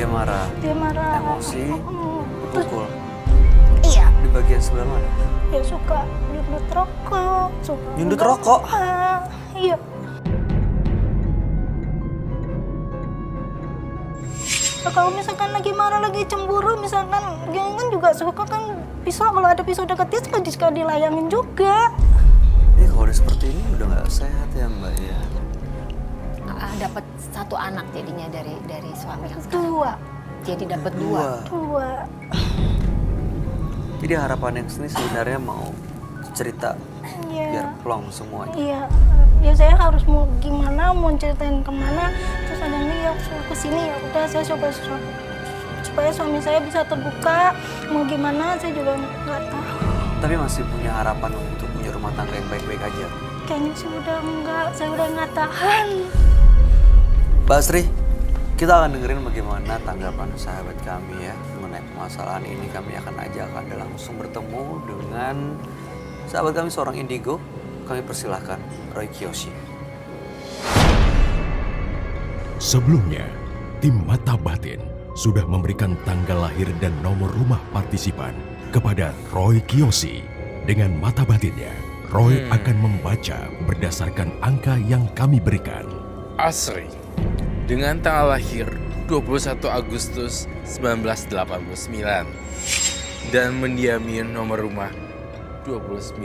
Dia marah. Dia marah. Emosi. Terus, Pukul. iya, Di bagian sebelah mana? dia suka nyundut rokok. Nyundut rokok? Iya. Kalau misalkan lagi marah, lagi cemburu, misalkan dia kan juga suka kan pisau, kalau ada pisau dekat dia suka dilayangin juga. Ini kalau udah seperti ini udah nggak sehat ya Mbak ya. Dapat satu anak jadinya dari suami yang sekarang. Jadi dapat dua. Jadi harapan yang sini sebenarnya mau cerita biar plong semuanya. Iya, ya saya harus mau gimana, mau ceritain kemana, terus ada nih ya suruh kesini, ya udah saya coba supaya suami saya bisa terbuka, mau gimana saya juga nggak tahu. Tapi masih punya harapan untuk punya rumah tangga yang baik-baik aja. Kayaknya sih udah enggak, saya udah nggak tahan. Mbak Sri, kita akan dengerin bagaimana tanggapan sahabat kami ya mengenai permasalahan ini. Kami akan ajak Anda langsung bertemu dengan sahabat kami seorang indigo. Kami persilahkan Roy Kiyoshi. Sebelumnya, tim Mata Batin sudah memberikan tanggal lahir dan nomor rumah partisipan kepada Roy Kiyoshi. Dengan mata batinnya, Roy akan membaca berdasarkan angka yang kami berikan. Asri, dengan tanggal lahir 21 Agustus 1989 dan mendiami nomor rumah 29.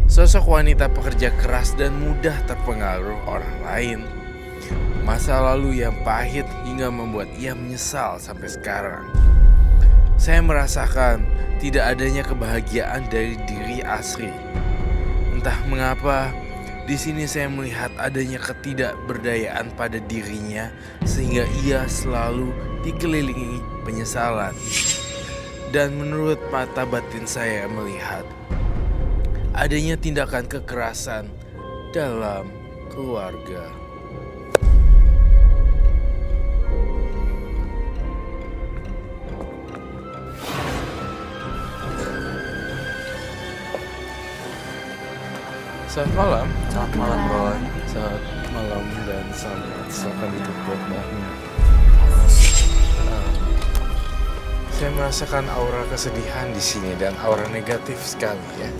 Sosok wanita pekerja keras dan mudah terpengaruh orang lain. Masa lalu yang pahit hingga membuat ia menyesal sampai sekarang. Saya merasakan tidak adanya kebahagiaan dari diri Asri. Entah mengapa, di sini saya melihat adanya ketidakberdayaan pada dirinya sehingga ia selalu dikelilingi penyesalan. Dan menurut mata batin saya melihat adanya tindakan kekerasan dalam keluarga. Selamat malam. Selamat malam Roy. Selamat malam dan selamat silakan duduk buat Mbak. Saya merasakan aura kesedihan di sini dan aura negatif sekali ya.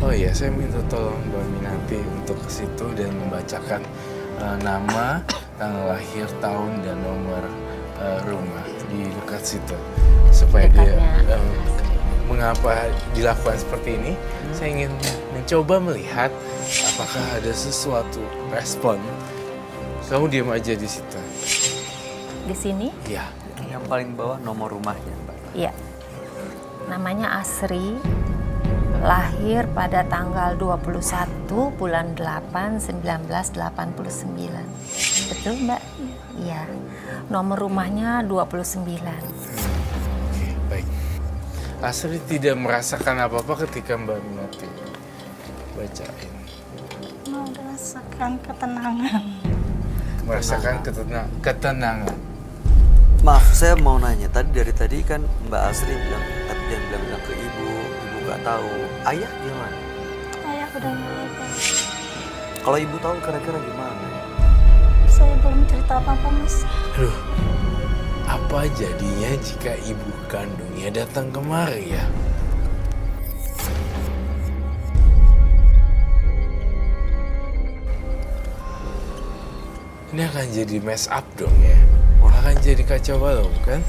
Oh iya, saya minta tolong Mbak Minanti untuk ke situ dan membacakan nama, tanggal lahir, tahun dan nomor rumah di dekat situ supaya dia mengapa dilakukan seperti ini. Saya ingin mencoba melihat apakah ada sesuatu respon. Kamu diam aja di situ. Di sini? Iya. Yang paling bawah nomor rumahnya Mbak. Iya. Namanya Asri. Lahir pada tanggal 21 bulan 8 1989. Betul Mbak? Iya. Nomor rumahnya 29. Oke, baik. Asri tidak merasakan apa-apa ketika Mbak Minati bacain. Merasakan ketenangan. Merasakan ketenangan. Maaf, saya mau nanya. Dari tadi kan Mbak Asri bilang, tapi dia bilang ke ibu nggak tahu. Ayah gimana? Ayah udah nggak ada. Kalau ibu tahu kira-kira gimana? Saya belum cerita apa-apa mas. Aduh, apa jadinya jika ibu kandungnya datang kemari ya? Ini akan jadi mess up dong ya. Akan jadi kacau balau kan?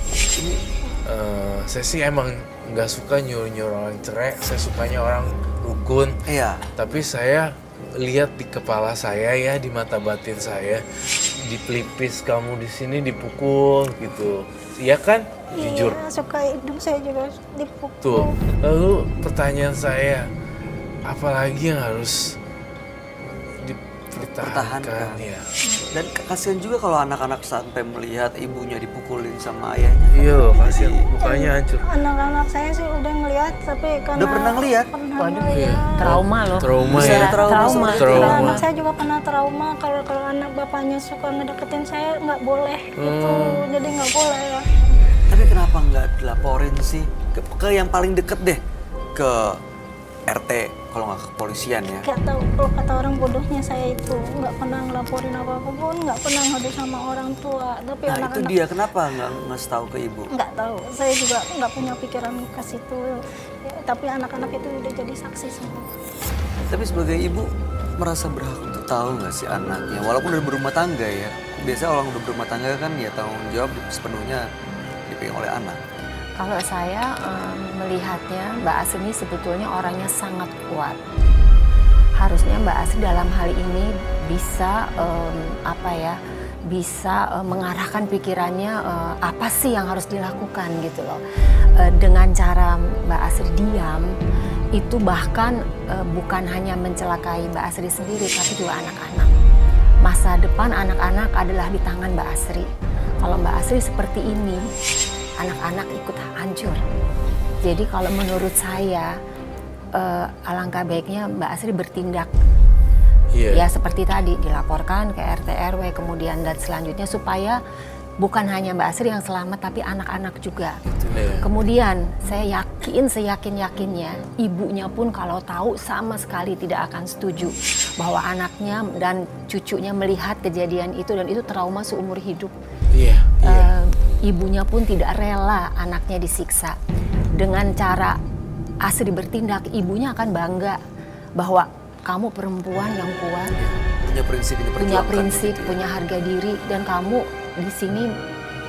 Saya sih emang nggak suka nyuruh orang cerai. Saya sukanya orang rukun. Iya. Tapi saya lihat di kepala saya ya, di mata batin saya, di pelipis kamu di sini dipukul gitu. Iya kan? Jujur. Iya, suka hidung saya juga dipukul. Tuh. Lalu pertanyaan saya, apalagi yang harus dipertahankan ya? Dan kasihan juga kalau anak-anak sampai melihat ibunya dipukulin sama ayahnya. Iya loh, kasihan mukanya hancur. Anak-anak saya sih udah ngelihat, tapi karena Udah pernah ngelihat? Pernah Waduh, ngelihat. trauma loh. Trauma Bisa ya. trauma. Trauma. Anak saya juga pernah trauma kalau anak bapaknya suka ngedeketin saya nggak boleh gitu, jadi nggak boleh ya. Tapi kenapa nggak dilaporin sih ke yang paling deket deh, ke RT kalau nggak ke kepolisian ya? Gak tahu, kalau kata orang bodohnya saya itu nggak pernah ngelaporin apa-apa pun, nggak pernah ngadu sama orang tua. Tapi Nah itu anak-anak dia, kenapa nggak ngasih tahu ke ibu? nggak tahu. Saya juga nggak punya pikiran ke situ. Ya, tapi anak-anak itu udah jadi saksi semua. Tapi sebagai ibu merasa berhak untuk tahu nggak sih anaknya, walaupun udah berumah tangga ya. Biasanya orang udah berumah tangga kan ya tanggung jawab sepenuhnya dipegang oleh anak. Kalau saya melihatnya Mbak Asri ini sebetulnya orangnya sangat kuat. Harusnya Mbak Asri dalam hal ini bisa bisa mengarahkan pikirannya apa sih yang harus dilakukan gitu loh. Dengan cara Mbak Asri diam itu bahkan bukan hanya mencelakai Mbak Asri sendiri tapi juga anak-anak. Masa depan anak-anak adalah di tangan Mbak Asri. Kalau Mbak Asri seperti ini, anak-anak ikut hancur. Jadi kalau menurut saya alangkah baiknya Mbak Asri bertindak. Ya seperti tadi dilaporkan ke RT RW kemudian dan selanjutnya supaya bukan hanya Mbak Asri yang selamat tapi anak-anak juga. Kemudian saya yakin seyakin-yakinnya ibunya pun kalau tahu sama sekali tidak akan setuju bahwa anaknya dan cucunya melihat kejadian itu dan itu trauma seumur hidup. Ibunya pun tidak rela anaknya disiksa. Dengan cara Asri bertindak, ibunya akan bangga bahwa kamu perempuan yang kuat, punya prinsip, punya harga diri, dan kamu di sini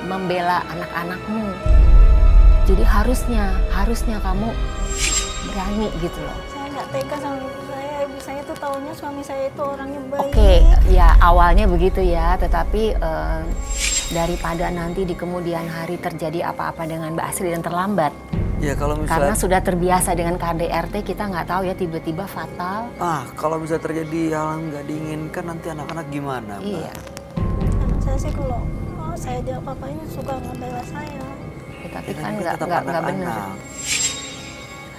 membela anak-anakmu. Jadi harusnya kamu berani gitu loh. Saya nggak tega sama ibu saya. Ibu saya tuh taunya suami saya itu orangnya baik. Oke, ya awalnya begitu ya, tetapi daripada nanti di kemudian hari terjadi apa-apa dengan Mbak Asri dan terlambat. Ya kalau misalnya Karena sudah terbiasa dengan KDRT, kita nggak tahu ya tiba-tiba fatal. kalau misalnya terjadi hal yang nggak diinginkan nanti anak-anak gimana, Mbak? Iya. Anak saya sih kalau saya dia apa-apain suka ngebela saya. Ya, tapi Ya, kan kita nggak tetap benar. anak-anak.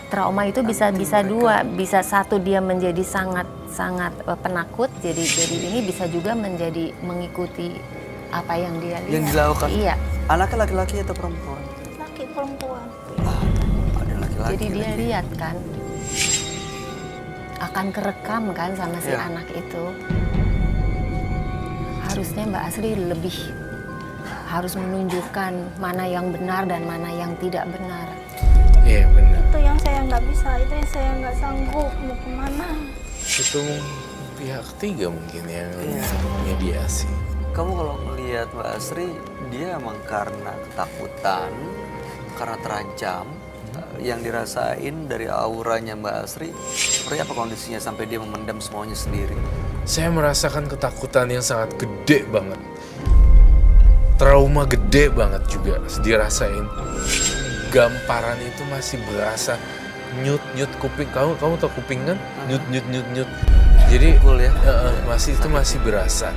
Trauma itu bisa mereka. dua, bisa satu dia menjadi sangat penakut, jadi ini bisa juga menjadi mengikuti apa yang dia lihat. Yang dilakukan. Iya. Anaknya laki-laki atau perempuan? Laki perempuan. Ada laki-laki. Jadi dia lagi. lihat kan, akan kerekam kan sama si Iya. anak itu. Harusnya Mbak Asri lebih harus menunjukkan mana yang benar dan mana yang tidak benar. Iya benar. Itu yang saya nggak bisa, itu yang saya nggak sanggup mau kemana. Itu pihak ketiga mungkin yang bisa mediasi. Kamu kalau melihat Mbak Asri, dia emang karena ketakutan, karena terancam, yang dirasain dari auranya Mbak Asri, seperti apa kondisinya sampai dia memendam semuanya sendiri? Saya merasakan ketakutan yang sangat gede banget. Trauma gede banget juga dirasain. Gamparan itu masih berasa nyut kuping. Kamu tahu kuping kan? Nyut. Jadi Pukul ya? masih berasa.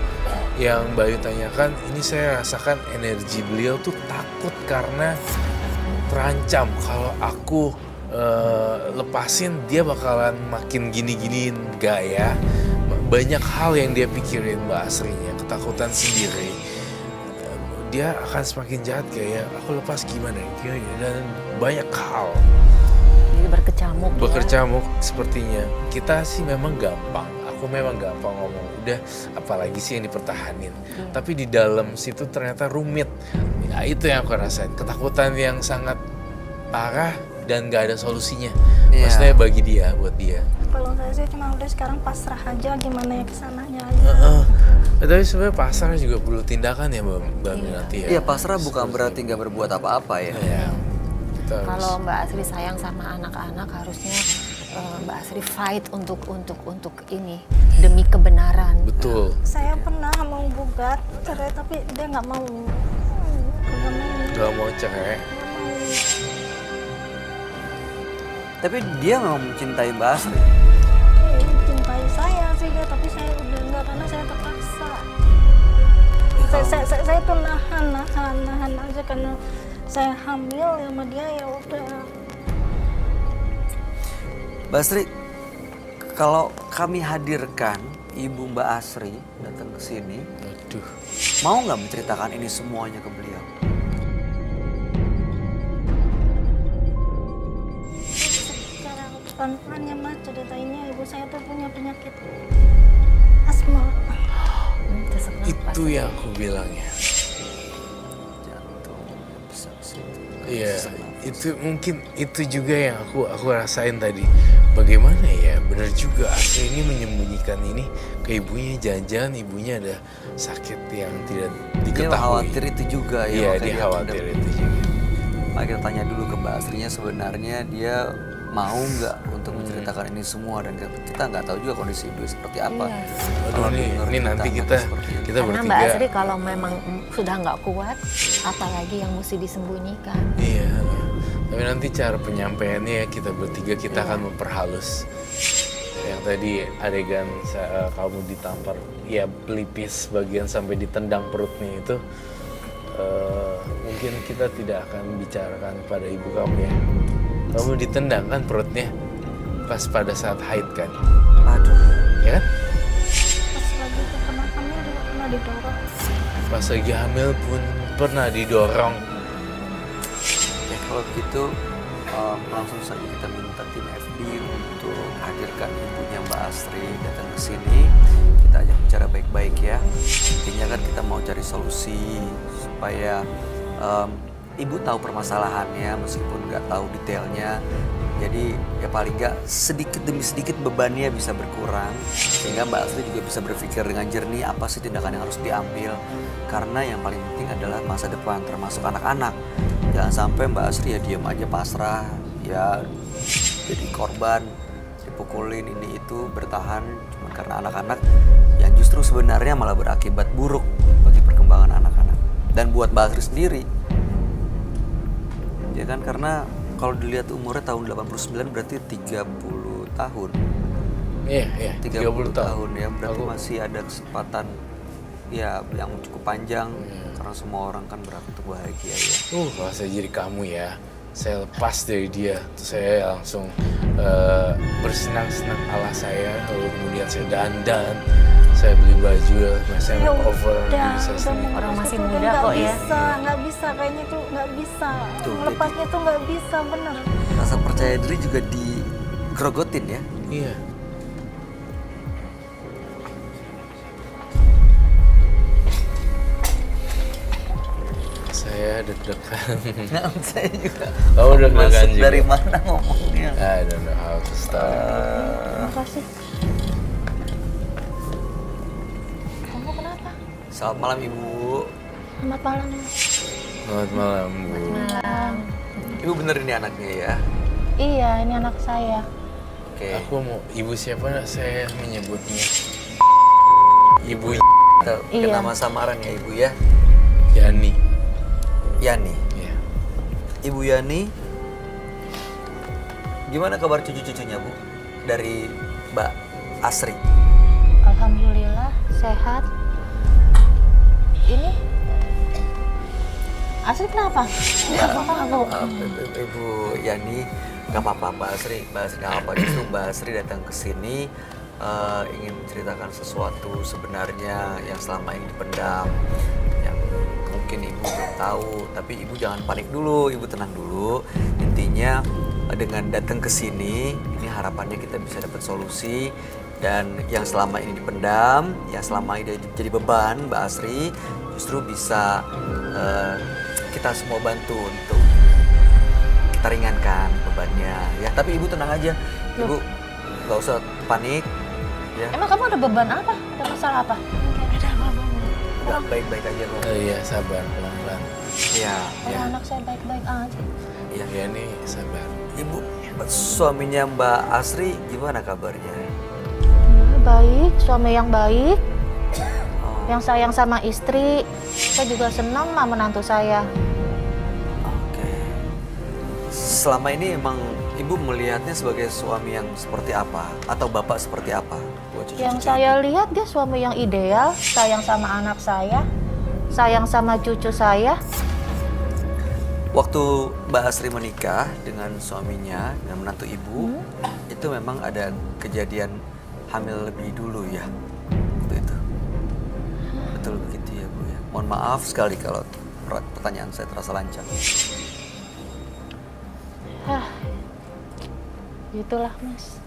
Yang Bayu tanyakan, ini saya rasakan energi beliau tuh takut karena terancam kalau aku lepasin dia bakalan makin gini-giniin gaya. Banyak hal yang dia pikirin Mbak Asrinya, ketakutan sendiri. Dia akan semakin jahat kayak aku lepas gimana dan banyak hal. Jadi berkecamuk. Berkecamuk sepertinya. Kita sih memang gampang. Aku memang gampang ngomong. Udah apalagi sih yang dipertahanin. Tapi di dalam situ ternyata rumit. Ya, itu yang aku rasain. Ketakutan yang sangat parah dan gak ada solusinya. Iya. Maksudnya bagi dia, buat dia. Kalau saya sih cuma udah sekarang pasrah aja gimana ya kesananya aja. Tapi sebenarnya pasar juga perlu tindakan ya Mbak Minati ya. Iya, pasrah bukan berarti nggak berbuat apa-apa ya. Iya. Kita harus- Kalau Mbak Asri sayang sama anak-anak, harusnya Mbak Asri fight untuk ini demi kebenaran. Betul. Saya pernah mau gugat cerai tapi dia nggak mau. Gak mau cerai. Tapi dia memang mencintai Mbak Asri. Cintai saya sih dia, tapi saya udah enggak karena saya terpaksa. Saya tuh nahan aja karena saya hamil ya sama dia ya udah. Mbak Asri, kalau kami hadirkan Ibu Mbak Asri datang ke sini, Aduh. mau nggak menceritakan ini semuanya ke beliau? pelan-pelannya mas ceritainnya ibu saya tuh punya penyakit asma. Sesak nafas. Itu yang aku bilang ya. Jantung bisa ke situ. Iya, Sesak nafas. itu mungkin itu juga yang aku rasain tadi. Bagaimana ya, benar juga Asri ini menyembunyikan ini ke ibunya, jangan-jangan ibunya ada sakit yang tidak Dia diketahui. khawatir itu juga ya. Iya, makanya dia khawatir pendam. itu juga. Mari kita tanya dulu ke Mbak Asrinya sebenarnya dia mau nggak untuk menceritakan ini semua dan kita nggak tahu juga kondisi ibu seperti apa. Iya. Aduh, Kalau ini dengar nanti cerita kita seperti itu. kita Karena Mbak bertiga. Asri kalau memang sudah nggak kuat, apalagi yang mesti disembunyikan. Iya. Tapi nanti cara penyampaiannya ya kita bertiga kita akan memperhalus. Yang tadi adegan kamu ditampar, ya pelipis bagian sampai ditendang perutnya itu, mungkin kita tidak akan bicarakan pada ibu kamu ya. Kamu ditendang kan perutnya pas pada saat haid kan, Aduh, ya kan? Pas lagi itu pernah hamil juga pernah didorong. Pas lagi hamil pun pernah didorong. ya kalau gitu langsung saja kita minta tim FD untuk hadirkan ibunya Mbak Asri datang ke sini. Kita ajak bicara baik-baik ya. Intinya kan kita mau cari solusi supaya ibu tahu permasalahannya meskipun nggak tahu detailnya. Jadi ya paling nggak sedikit demi sedikit bebannya bisa berkurang sehingga Mbak Asri juga bisa berpikir dengan jernih apa sih tindakan yang harus diambil karena yang paling penting adalah masa depan termasuk anak-anak. Jangan sampai Mbak Asri ya diam aja pasrah ya jadi korban dipukulin ini itu bertahan cuma karena anak-anak yang justru sebenarnya malah berakibat buruk bagi perkembangan anak-anak dan buat Mbak Asri sendiri. Ya kan karena kalau dilihat umurnya tahun 89 berarti 30 tahun. Iya, 30 tahun ya berarti Aku- masih ada kesempatan ya yang cukup panjang karena semua orang kan berhak untuk bahagia ya. Kalau saya jadi kamu ya, saya lepas dari dia, terus saya langsung bersenang-senang ala saya, lalu kemudian saya dandan, saya beli baju, saya Ya makeover udah, diri saya udah sendiri. mau Orang ke masih situ, muda udah kok ya. nggak bisa kayaknya tuh nggak bisa. Tuh, Melepasnya tuh nggak bisa bener. Rasa percaya diri juga digerogotin ya. Iya. Saya deg-degan. Nah, saya juga. Kamu deg-degan Masuk juga? dari mana ngomongnya? I don't know how to start. Makasih. Kamu kenapa? Selamat malam Ibu. Selamat malam. Selamat malam, Bu. Malam. Ibu bener ini anaknya ya? Iya, ini anak saya. Oke. Aku mau ibu siapa nak saya menyebutnya? Ibu Kita ke Iya. nama samaran ya Ibu ya. Yani. Yani. Ya. Ibu Yani. Gimana kabar cucu-cucunya Bu? Dari Mbak Asri. Alhamdulillah sehat. Ini Asri kenapa? Aku Ibu Yani, nggak apa-apa Mbak Asri nggak apa justru Mbak Asri datang ke sini ingin menceritakan sesuatu sebenarnya yang selama ini dipendam, yang mungkin ibu belum tahu. Tapi ibu jangan panik dulu, ibu tenang dulu. Intinya dengan datang ke sini, ini harapannya kita bisa dapat solusi dan yang selama ini dipendam, yang selama ini jadi beban Mbak Asri, justru bisa kita semua bantu untuk kita ringankan bebannya ya. Tapi ibu tenang aja, ibu nggak usah panik ya. Emang kamu ada beban apa? Ada masalah apa? Udah baik-baik aja kok. Iya, sabar pelan-pelan. Iya, Kalau ya, anak saya baik-baik aja. iya. Yani sabar. Ibu, suaminya Mbak Asri gimana kabarnya? Baik, suami yang baik, Oh, yang sayang sama istri. Saya juga senang sama menantu saya. oke. Selama ini emang ibu melihatnya sebagai suami yang seperti apa atau bapak seperti apa buat cucu-cucu Yang ibu? saya lihat dia suami yang ideal, sayang sama anak saya, sayang sama cucu saya. Waktu Mbak Asri menikah dengan suaminya, dengan menantu ibu, itu memang ada kejadian hamil lebih dulu ya, waktu itu. Betul begitu ya Bu ya. Mohon maaf sekali kalau pertanyaan saya terasa lancang. Gitulah Mas.